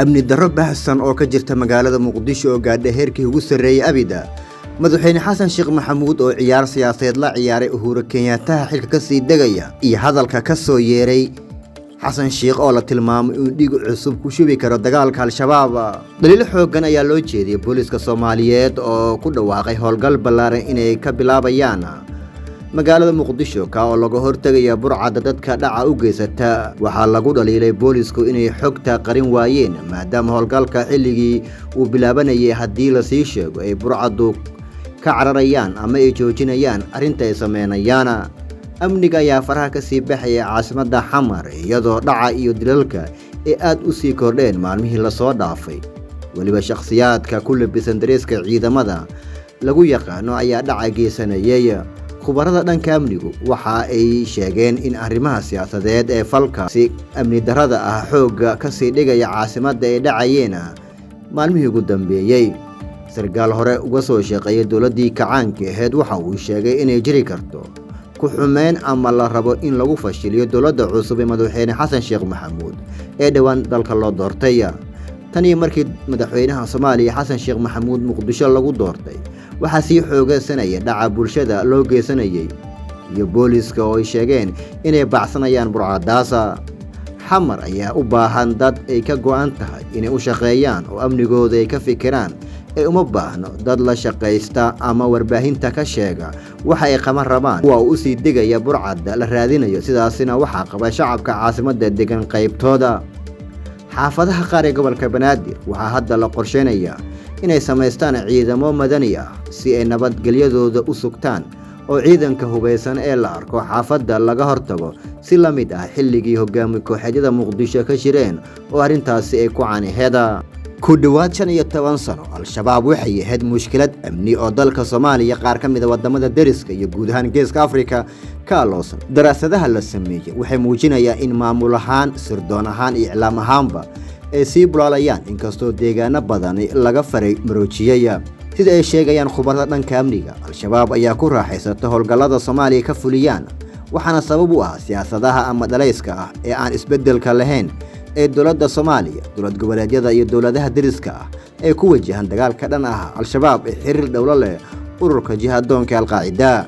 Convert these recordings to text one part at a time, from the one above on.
amni darro baahsan oo ka jirta magaalada Muqdisho oo gaadhay heerkii ugu sarreeyay abida. madaxweyne xasan sheekh maxamuud oo ciyaar siyaasadeed la ciyaaray Uhuru Kenyatta xilka ka sii degaya iyo hadalka ka soo yeeray xasan sheekh oo la tilmaamay inuu dhiig cusub ku shubi karo dagaalka al-shabaab. daliil xooggan ayaa loo jeediyay booliska Soomaaliyeed oo ku dhawaaqay howlgal ballaaran inay ka bilaabayaan magaalada Muqdisho ka oo laga hortagaya burcada dadka dhaca u geysata. waxaa lagu dhaliilay boolisku inay xogta qarin waayeen maadaama howlgalka xilligii uu bilaabanayay haddii la sii sheego ay burcadu ka cararayaan ama ay joojinayaan arrinta ay sameynayaan. amniga ayaa faraha ka sii baxaya caasimadda Xamar iyadoo dhaca iyo dilalka ay aad u sii kordheen maalmihii la soo dhaafay. waliba shakhsiyaadka ku labisan dareeska ciidamada lagu yaqaano ayaa dhaca geysanayay. khubarada dhanka amnigu waxa ay sheegeen in arrimaha siyaasadeed ee falkaasi amni darrada ah xoogga ka sii dhigaya caasimadda ay dhacayeen maalmihii ugu dambeeyay. sarkaal hore uga soo shaqeeyay dowladdii kacaanka ahayd waxa uu sheegay inay jiri karto ku xumeyn ama la rabo in lagu fashiliyo dowladda cusub ee madaxweyne xasan sheekh maxamuud ee dhowaan dalka loo doortay. tani markii madaxweynaha Soomaaliya xasan sheekh maxamuud Muqdisho lagu doortay waxaa sii xoogaysanaya dhaca bulshada loo geysanayay iyo booliska oo ay sheegeen inay bacsanayaan burcadaasa. Xamar ayaa u baahan dad ay ka go'an tahay inay u shaqeeyaan oo amnigooda ay ka fikiraan ee uma baahno dad la shaqaysta ama warbaahinta ka sheega waxa ay qaban rabaan kuwa u sii digaya burcada la raadinayo. sidaasina waxaa qaba shacabka caasimadda degan qaybtooda. xaafadaha qaar ee gobolka Banaadir waxaa hadda la qorsheynayaa inay samaystaan ciidamo madani ah si ay nabadgelyadooda u sugtaan oo ciidanka hubeysan ee la arko xaafadda laga hortago si la mid ah xilligii hogaamiye kooxeedyada Muqdisho ka jireen oo arrintaasi ay ku caaniheda. ku dhawaad 15 sano al-shabaab waxay ahayd mushkilad amni oo dalka Soomaaliya qaar ka mid ah wadamada deriska iyo guud ahaan geeska Afrika ka aloosan. daraasadaha la sameeyay waxay muujinayaan in maamul ahaan, sirdoon ahaan iyo iclaam ahaanba ay sii bulaalayaan inkastoo deegaano badan laga faray maroojiyay. sida ay sheegayaan khubarada dhanka amniga, al-shabaab ayaa ku raaxaysata howlgallada Soomaaliya ka fuliyaan waxaana sabab u ah siyaasadaha ama dhalayska ah ee aan isbedelka lahayn ee dowladda Soomaaliya, dowlad goboleedyada iyo dowladaha deriska ah ee ku wajahan dagaalka dhan ah al-shabaab ee xiriir dowlo leh ururka jihadoonka al-qaacida.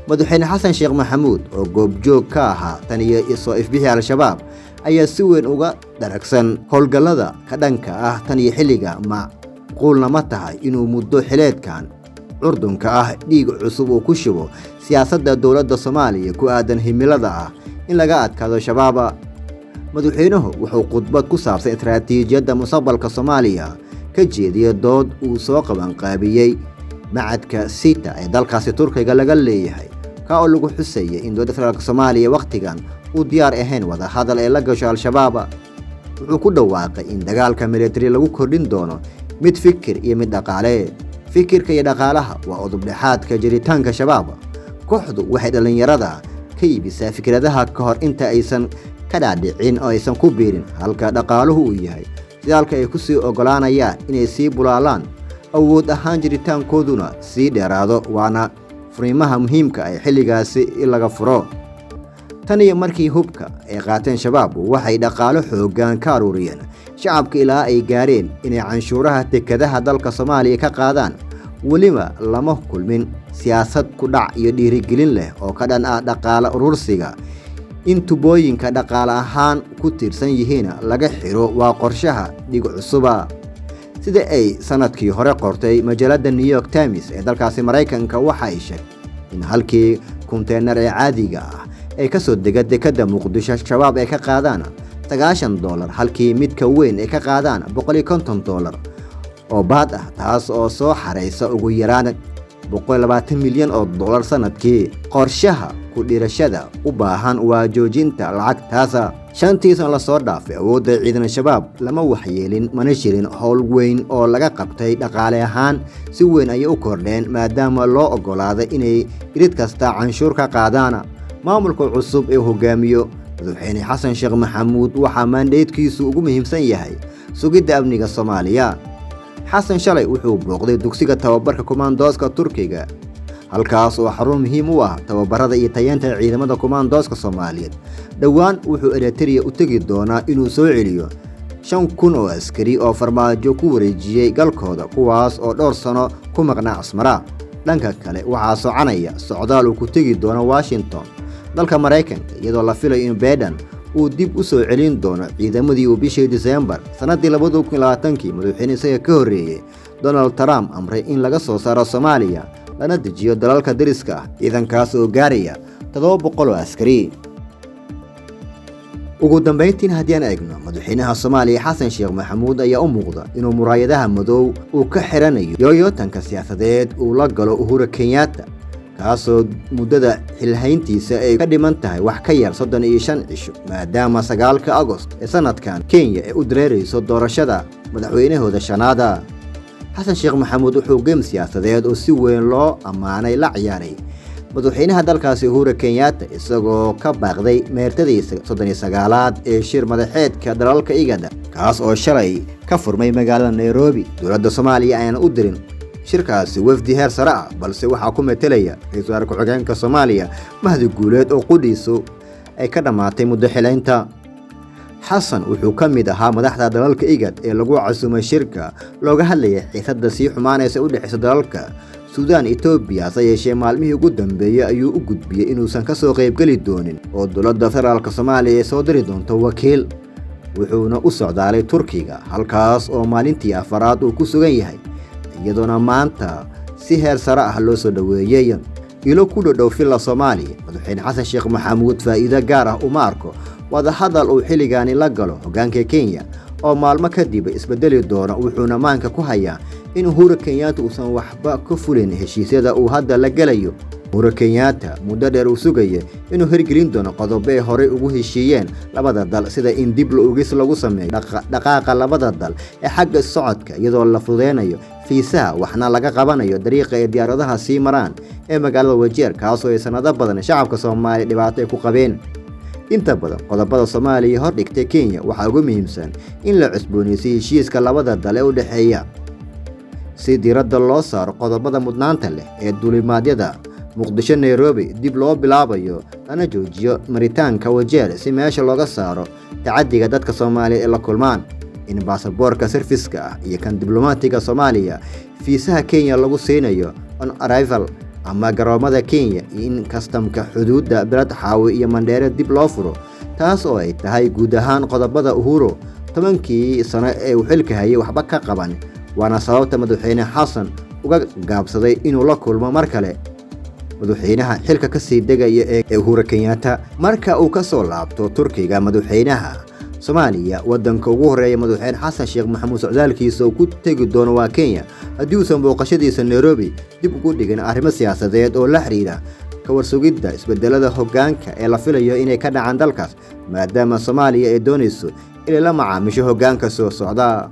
madaxweyne xasan sheekh maxamuud oo goobjoog ka ahaa tan iyo soo ifbixi al-shabaab ayaa si weyn uga daragsan howlgallada ka dhanka ah tan iyo xilliga macquulna ma tahay inuu muddo xileedkan curdunka ah dhiig cusub uu ku shubo siyaasadda dowladda Soomaaliya ku aadan himilada ah in laga adkaado shabaab. madaxweynuhu wuxuu khudbad ku saabsan istaraatiijiyadda mustaqbalka Soomaaliya ka jeediyay dood uu soo qabanqaabiyay macadka Sita ee dalkaasi Turkiga laga leeyahay ka oo lagu xusayay in dowladda federaalka Soomaaliya waqtigan uu diyaar ahayn wada hadal ee la gasho al-shabaab. wuxuu ku dhawaaqay in dagaalka military lagu kordhin doono mid fikir iyo mid dhaqaale. fikirka iyo dhaqaalaha waa udub dhexaadka jiritaanka shabaab. kooxdu waxay dhalinyarada ka iibisaa fikradaha ka hor inta aysan ka dhaadhicin oo aysan ku biirin, halka dhaqaaluhu uu yahay sidaalka ay ku sii ogolaanayaan inay sii bulaalaan awood ahaan jiritaankooduna sii dheeraado. waana furiimaha muhiimka ah xilligaasi in laga furo. tan iyo markii hubka ay qaateen shabaab waxay dhaqaalo xooggan ka aruuriyeen shacabka ilaa ay gaareen inay canshuuraha dekedaha dalka Soomaaliya ka qaadaan. weliba lama kulmin siyaasad ku dhac iyo dhiirigelin leh oo ka dhan ah dhaqaale urursiga. in tubooyinka dhaqaale ahaan ku tiirsan yihiin laga xiro waa qorshaha dhiig cusuba. sida ay sanadkii hore qortay majallada New York Times ee dalkaasi Mareykanka waxa ay sheegtay in halkii konteenar ee caadiga ah ay ka soo dega dekada Muqdisho shabaab ay ka qaadaan $90 halkii midka weyn ay ka qaadaan $150 oo baad ah, taas oo soo xareysa ugu yaraan $120 milyan sanadkii. qorshaha ku dhiirashada u baahan waa joojinta lacagtaas. 5 sano la soo dhaafay awoodda ciidan shabaab lama waxyeelin mana jirin howl weyn oo laga qabtay dhaqaale ahaan. si weyn ayay u kordheen maadaama loo ogolaaday inay irid kasta canshuur ka qaadaan. maamulka cusub ee hogaamiyo madaxweyne xasan sheekh maxamuud waxaa mandatekiisu ugu muhiimsan yahay sugidda amniga Soomaaliya. xasan shalay wuxuu booqday dugsiga tababarka commandoska Turkiga halkaas oo xarun muhiim u ah tababarada iyo tayeenta ciidamada commandoska Soomaaliyeed. dhawaan wuxuu Eritrea u tagi doonaa inuu soo celiyo 5,000 oo askari oo farmaajo ku wareejiyay galkooda kuwaas oo dhowr sano ku maqnaa Asmara. dhanka kale waxaa soconaya socdaal uu ku tagi doono Washington dalka Mareykanka iyadoo la filayo in Biden uu dib u soo celin doono ciidamadii uu bishii December sanadii 2020 madaxweyne isaga ka horeeyay Donald Trump amray in laga soo saaro Soomaaliya lana dejiyo dalalka dariska ah ciidankaas oo gaaraya 700 oo askari. ugu dambeyntii haddii aan eegno madaxweynaha Soomaaliya Xasan Sheikh Maxamuud ayaa u muuqda inuu muraayadaha madow uu ka xiranayo yooyootanka siyaasadeed uu la galo Uhuru Kenyatta kaasoo muddada xilhayntiisa ay ka dhiman tahay wax ka yar 35 cisho maadaama 9 Agost ee sanadkan Kenya ay u dareerayso doorashada madaxweynahooda shanaada. Xasan Sheikh Maxamuud wuxuu game siyaasadeed oo si weyn loo amaanay la ciyaaray madaxweynaha dalkaasi Uhuru Kenyatta isagoo ka baaqday meertadiisa 39aad ee shir madaxeedka dalalka IGAD kaas oo shalay ka furmay magaalada Nairobi. dowladda Soomaaliya ayaan u dirin shirkaasi wafdi heer sare ah balse waxaa ku metelaya ra'iisul wasaare ku-xigeenka Soomaaliya Mahdi Guuleed oo qudhiisu ay ka dhamaatay muddo xileynta. xasan wuxuu ka mid ahaa madaxda dalalka IGAD ee lagu casuumay shirka looga hadlayay xiisadda sii xumaanaysa u dhaxaysa dalalka Suudaan Itoobiya yeeshee maalmihii ugu dambeeyay ayuu u gudbiyay inuusan ka soo qaybgali doonin oo dowladda federaalka Soomaaliya soo diri doonto wakiil. wuxuuna u socdaalay Turkiga halkaas oo maalintii afaraad uu ku sugan yahay iyadoona maanta si heer sare ah loo soo dhaweeyay. ilo ku dhow filla Soomaaliya madaxweyne Xasan Sheikh Maxamuud faa'iido gaar ah uma arko wada hadal uu xilligaani la galo hoggaanka Kenya oo maalmo kadib isbedeli doona. wuxuuna maanka ku hayaa in Uhuru Kenyatta uusan waxba ka fulin heshiisyada uu hadda la galayo. Uhuru Kenyatta muddo dheer uu sugayay inuu hirgelin doono qodobo ay hore ugu heshiiyeen labada dal sida in dib loo lagu sameeyo dhaqaaqa labada dal ee xagga socodka iyadoo la fududeynayo fiisaha waxna laga qabanayo dariiqa ay diyaaradaha sii maraan ee magaalada Wajeer kaasoo ay sanado badan shacabka Soomaaliya dhibaato ay ku qabeen. inta badan qodobada Soomaaliya hor dhigtay Kenya waxaa ugu muhiimsan in la cusboonaysiiyo heshiiska labada dal ee u dhaxeeya si diiradda loo saaro qodobada mudnaanta leh ee duulimaadyada Muqdisho Nairobi dib loo bilaabayo lana joojiyo maritaanka Wajeer si meesha looga saaro tacadiga dadka Soomaaliya ee la kulmaan. in baasaboorka serviska ah iyo kan diblomaatiga Soomaaliya fiisaha Kenya lagu siinayo on arrival ama garoomada Kenya in kastamka xuduudda Beled Xaawi iyo Mandheere dib loo furo taas oo ay tahay guud ahaan qodobada Uhuru 10kii sano ee uu xilka hayay waxba ka qaban. waana sababta madaxweyne Xasan uga gaabsaday inuu la kulmo mar kale madaxweynaha xilka ka sii degaya ee Uhuru Kenyatta. marka uu ka soo laabto Turkiga madaxweynaha Soomaaliya wadanka ugu horeeya madaxweyne Xasan Sheikh Maxamuud socdaalkiisa uu ku tagi doono waa Kenya haddii uusan booqashadiisa Nairobi dib ugu dhigin arrimo siyaasadeed oo la xiriira ka warsugidda isbedelada hoggaanka ee la filayo inay ka dhacaan dalkaas maadaama Soomaaliya ay doonayso inay la macaamisho hoggaanka soo socda.